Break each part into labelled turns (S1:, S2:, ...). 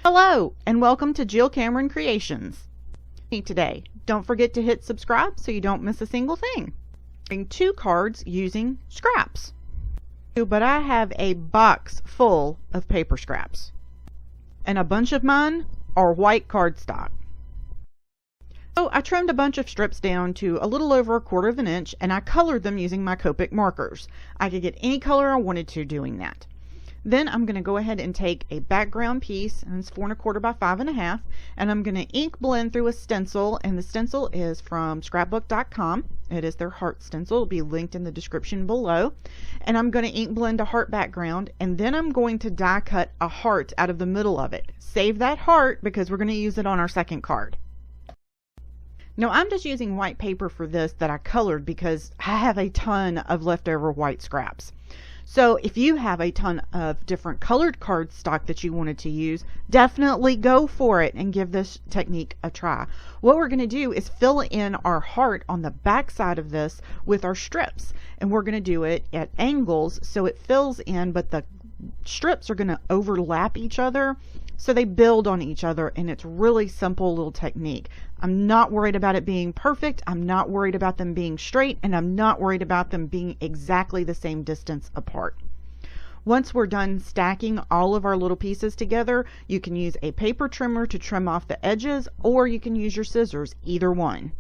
S1: Hello, and welcome to Jill Cameron Creations. Today, don't forget to hit subscribe so you don't miss a single thing. Bring 2 cards using scraps. But I have a box full of paper scraps, and a bunch of mine are white cardstock. So I trimmed a bunch of strips down to a little over 1/4 inch, and I colored them using my Copic markers. I could get any color I wanted to doing that. Then I'm going to go ahead and take a background piece, and it's 4 1/4 by 5 1/2, and I'm going to ink blend through a stencil, and the stencil is from scrapbook.com. It is their heart stencil. It'll be linked in the description below. And I'm going to ink blend a heart background, and then I'm going to die cut a heart out of the middle of it. Save that heart because we're going to use it on our second card. Now I'm just using white paper for this that I colored because I have a ton of leftover white scraps. So if you have a ton of different colored cardstock that you wanted to use, definitely go for it and give this technique a try. What we're going to do is fill in our heart on the back side of this with our strips, and we're going to do it at angles so it fills in, but the strips are going to overlap each other so they build on each other, and it's really simple little technique. I'm not worried about it being perfect. I'm not worried about them being straight, and I'm not worried about them being exactly the same distance apart. Once we're done stacking all of our little pieces together, you can use a paper trimmer to trim off the edges, or you can use your scissors, either one.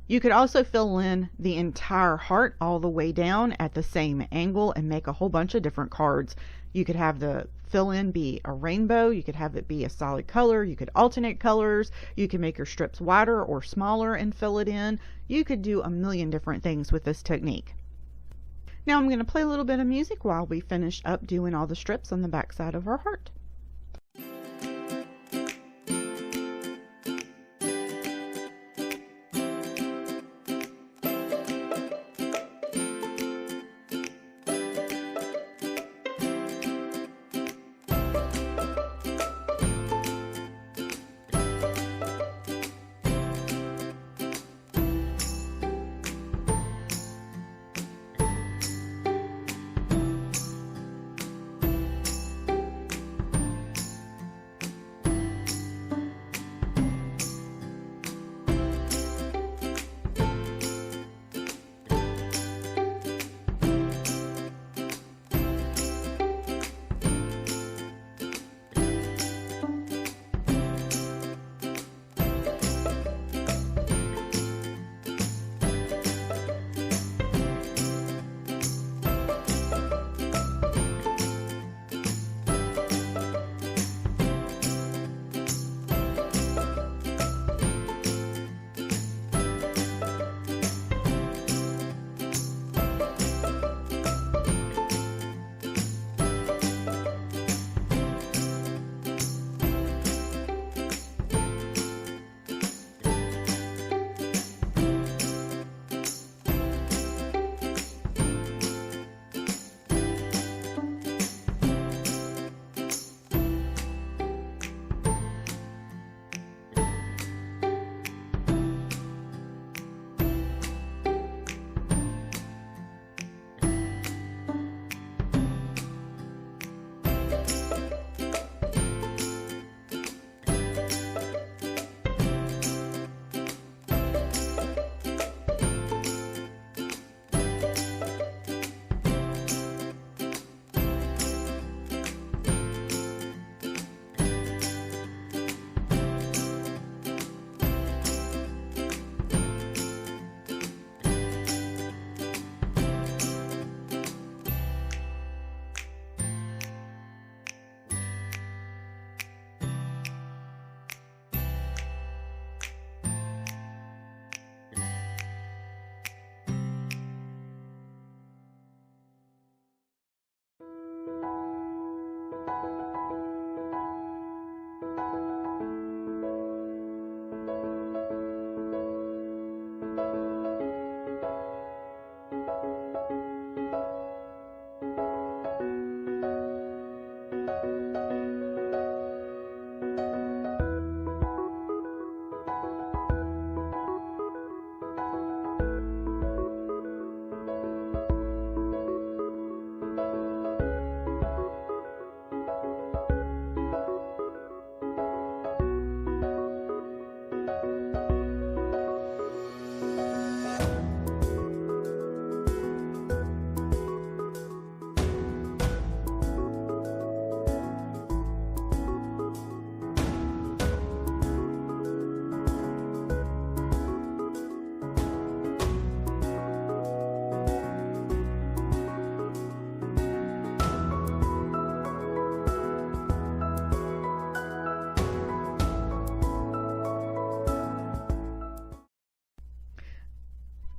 S1: You could also fill in the entire heart all the way down at the same angle and make a whole bunch of different cards. You could have the fill-in be a rainbow, you could have it be a solid color, you could alternate colors, you can make your strips wider or smaller and fill it in. You could do a million different things with this technique. Now I'm going to play a little bit of music while we finish up doing all the strips on the back side of our heart.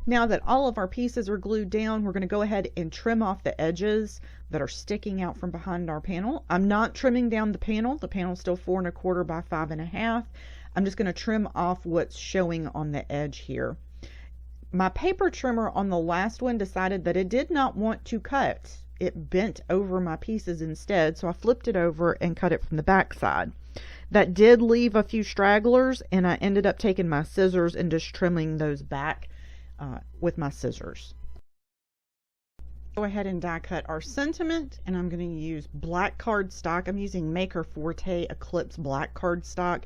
S1: Now that all of our pieces are glued down, we're going to go ahead and trim off the edges that are sticking out from behind our panel. I'm not trimming down the panel. The panel's still 4 1/4 by 5 1/2. I'm just going to trim off what's showing on the edge here. My paper trimmer on the last one decided that it did not want to cut. It bent over my pieces instead, so I flipped it over and cut it from the back side. That did leave a few stragglers, and I ended up taking my scissors and just trimming those back with my scissors. Go ahead and die cut our sentiment, and I'm going to use black cardstock. I'm using Maker Forte Eclipse black cardstock.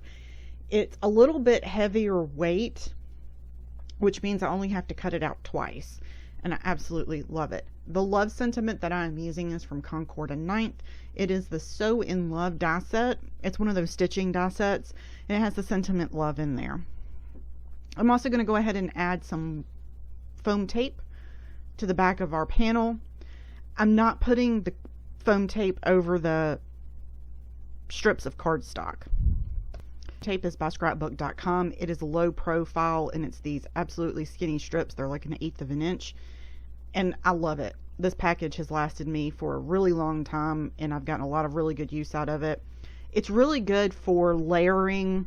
S1: It's a little bit heavier weight, which means I only have to cut it out twice, and I absolutely love it. The love sentiment that I'm using is from Concord and 9th. It is the So in Love die set. It's one of those stitching die sets, and it has the sentiment love in there. I'm also going to go ahead and add some foam tape to the back of our panel. I'm not putting the foam tape over the strips of cardstock. Tape is by scrapbook.com. It is low profile, and it's these absolutely skinny strips. They're like 1/8 of an inch, and I love it. This package has lasted me for a really long time, and I've gotten a lot of really good use out of it. It's really good for layering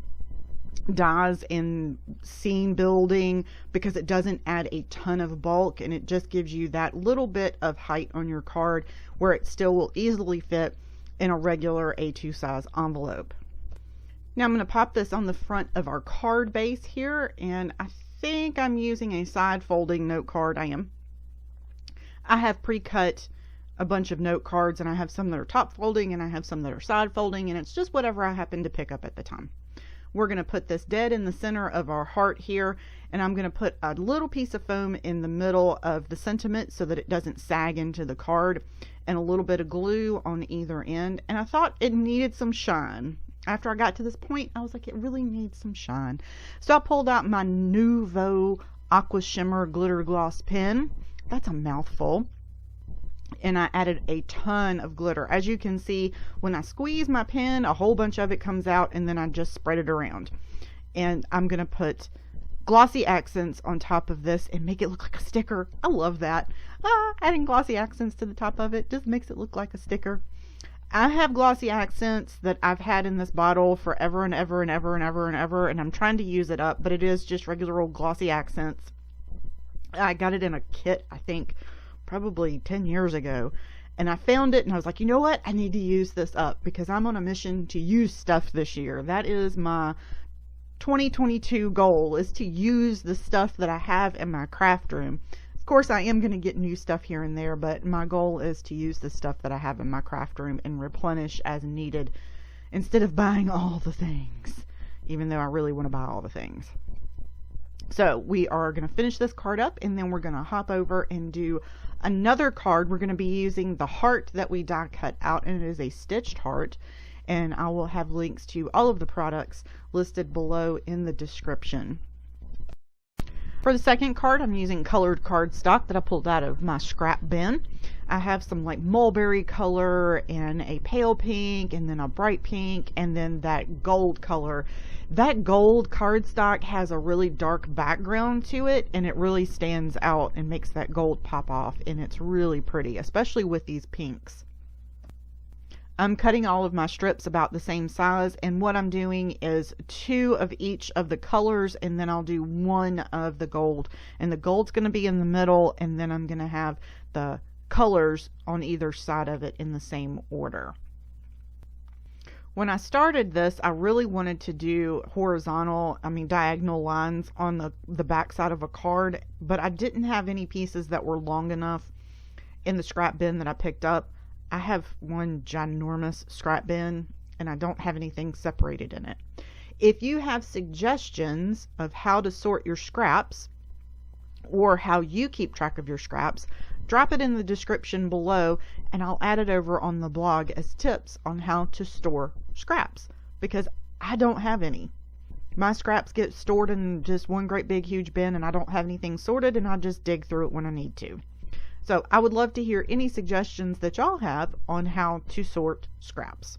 S1: dies in scene building because it doesn't add a ton of bulk, and it just gives you that little bit of height on your card where it still will easily fit in a regular A2 size envelope. Now I'm going to pop this on the front of our card base here, and I think I'm using a side folding note card. I have pre-cut a bunch of note cards, and I have some that are top folding and I have some that are side folding, and it's just whatever I happen to pick up at the time. We're going to put this dead in the center of our heart here, and I'm going to put a little piece of foam in the middle of the sentiment so that it doesn't sag into the card, and a little bit of glue on either end. And I thought it needed some shine. After I got to this point, I was like, it really needs some shine. So I pulled out my Nuvo Aqua Shimmer Glitter Gloss pen. That's a mouthful. And I added a ton of glitter. As you can see, when I squeeze my pen, a whole bunch of it comes out, and then I just spread it around. And I'm going to put Glossy Accents on top of this and make it look like a sticker. I love that. Adding Glossy Accents to the top of it just makes it look like a sticker. I have Glossy Accents that I've had in this bottle forever and ever and ever and ever and ever, and I'm trying to use it up, but it is just regular old Glossy Accents. I got it in a kit, I think, probably 10 years ago, and I found it and I was like, you know what, I need to use this up because I'm on a mission to use stuff this year. That is my 2022 goal, is to use the stuff that I have in my craft room. Of course, I am going to get new stuff here and there, but my goal is to use the stuff that I have in my craft room and replenish as needed instead of buying all the things, even though I really want to buy all the things. So we are going to finish this card up, and then we're going to hop over and do another card. We're going to be using the heart that we die cut out, and it is a stitched heart, and I will have links to all of the products listed below in the description. For the second card, I'm using colored cardstock that I pulled out of my scrap bin. I have some like mulberry color and a pale pink and then a bright pink and then that gold color. That gold cardstock has a really dark background to it, and it really stands out and makes that gold pop off, and it's really pretty, especially with these pinks. I'm cutting all of my strips about the same size, and what I'm doing is 2 of each of the colors, and then I'll do 1 of the gold, and the gold's going to be in the middle, and then I'm going to have the colors on either side of it in the same order. When I started this, I really wanted to do diagonal lines on the back side of a card, but I didn't have any pieces that were long enough in the scrap bin that I picked up. I have one ginormous scrap bin, and I don't have anything separated in it. If you have suggestions of how to sort your scraps or how you keep track of your scraps, drop it in the description below, and I'll add it over on the blog as tips on how to store scraps, because I don't have any. My scraps get stored in just one great big huge bin, and I don't have anything sorted, and I just dig through it when I need to. So I would love to hear any suggestions that y'all have on how to sort scraps.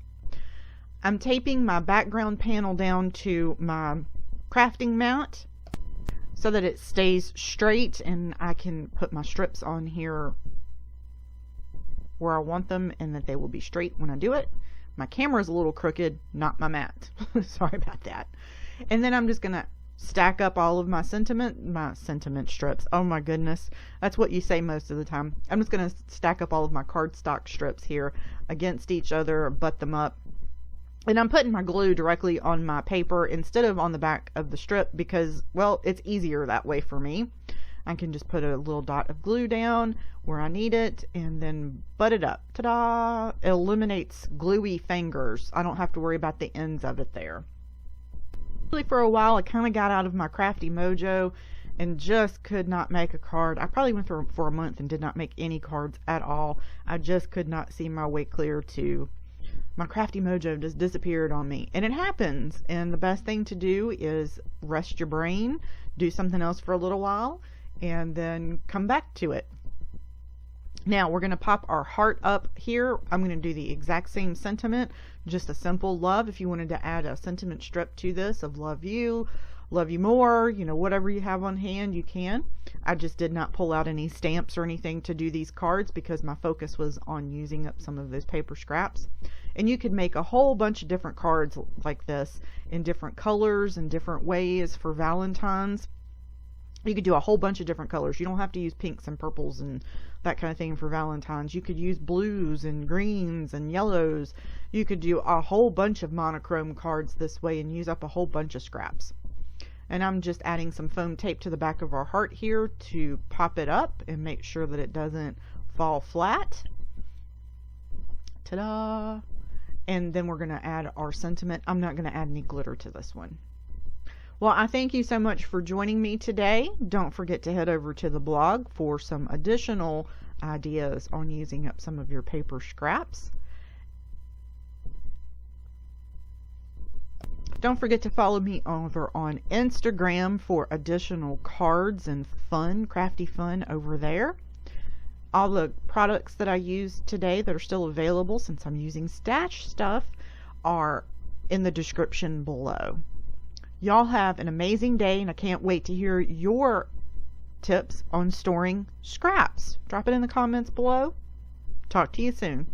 S1: I'm taping my background panel down to my crafting mat so that it stays straight and I can put my strips on here where I want them and that they will be straight when I do it. My camera is a little crooked, not my mat. Sorry about that. And then I'm just going to stack up all of my sentiment strips. Oh my goodness. That's what you say most of the time. I'm just going to stack up all of my cardstock strips here against each other, butt them up. And I'm putting my glue directly on my paper instead of on the back of the strip because, well, it's easier that way for me. I can just put a little dot of glue down where I need it and then butt it up. Ta-da! It eliminates gluey fingers. I don't have to worry about the ends of it there. Really, for a while, I kind of got out of my crafty mojo and just could not make a card. I probably went for a month and did not make any cards at all. I just could not see my way clear to... My crafty mojo just disappeared on me. And it happens. And the best thing to do is rest your brain, do something else for a little while, and then come back to it. Now we're going to pop our heart up here. I'm going to do the exact same sentiment, just a simple love. If you wanted to add a sentiment strip to this of love you more, you know, whatever you have on hand, you can. I just did not pull out any stamps or anything to do these cards because my focus was on using up some of those paper scraps. And you could make a whole bunch of different cards like this in different colors and different ways for Valentines. You could do a whole bunch of different colors. You don't have to use pinks and purples and that kind of thing for Valentines. You could use blues and greens and yellows. You could do a whole bunch of monochrome cards this way and use up a whole bunch of scraps. And I'm just adding some foam tape to the back of our heart here to pop it up and make sure that it doesn't fall flat. Ta-da! And then we're going to add our sentiment. I'm not going to add any glitter to this one. Well, I thank you so much for joining me today. Don't forget to head over to the blog for some additional ideas on using up some of your paper scraps. Don't forget to follow me over on Instagram for additional cards and fun, crafty fun over there. All the products that I used today that are still available, since I'm using stash stuff, are in the description below. Y'all have an amazing day, and I can't wait to hear your tips on storing scraps. Drop it in the comments below. Talk to you soon.